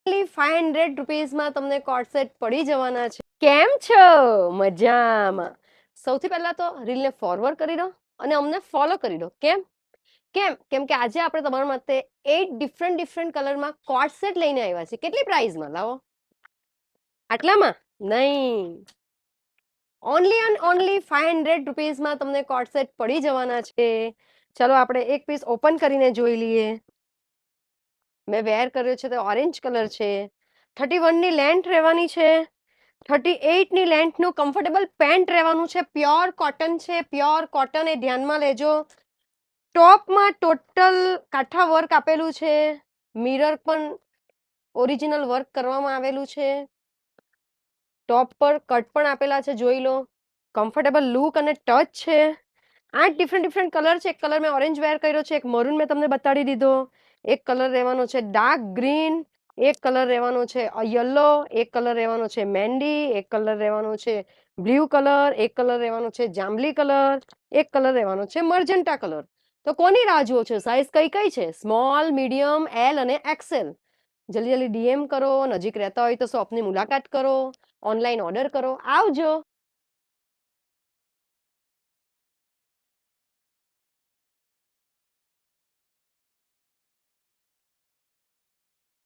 ₹500 તમને coat set પડી જવાના છે. કેમ છો? મજામાં. સૌથી પહેલા તો રીલને ફોરવર્ડ કરી દો અને અમને ફોલો કરી દો. કેમ કે આજે આપણે તમારા માટે 8 ડિફરન્ટ કલરમાં કોટ સેટ લઈને આવ્યા છીએ. કેટલી પ્રાઇસમાં? લાવો. આટલામાં? નહીં. ઓનલી એન્ડ ઓનલી ₹500 તમને કોટ સેટ પડી જવાના છે. ચલો આપણે એક પીસ ઓપન કરીને જોઈ લઈએ. મેં વેર કર્યો છે તે ઓરેન્જ કલર છે. 31 ની લેન્થ રહેવાની છે. 38 ની લેન્થનું કમ્ફર્ટેબલ પેન્ટ રહેવાનું છે. પ્યોર કોટન છે. પ્યોર કોટન એ ધ્યાનમાં લેજો. ટોપમાં ટોટલ કાંઠા વર્ક આપેલું છે. મિરર પણ ઓરિજિનલ વર્ક કરવામાં આવેલું છે. ટોપ પર કટ પણ આપેલા છે, જોઈ લો. કમ્ફર્ટેબલ લુક અને ટચ છે. 8 ડિફરન્ટ કલર છે. એક કલર મેં ઓરેન્જ વેર કર્યો છે, એક મરૂન મેં તમને બતાડી દીધો, એક કલર રહેવાનો છે ડાર્ક ગ્રીન, એક કલર રહેવાનો છે યલો, એક કલર રહેવાનો છે મહેંદી, એક કલર રહેવાનો છે બ્લુ કલર, એક કલર રહેવાનો છે જાંબલી કલર, એક કલર રહેવાનો છે મર્જન્ટા કલર. તો કોની રાહ જુઓ છો? સાઇઝ કઈ કઈ છે? સ્મોલ, મીડિયમ, એલ અને એક્સેલ. જલ્દી ડીએમ કરો. નજીક રહેતા હોય તો શોપની મુલાકાત કરો. ઓનલાઈન ઓર્ડર કરો. આવજો.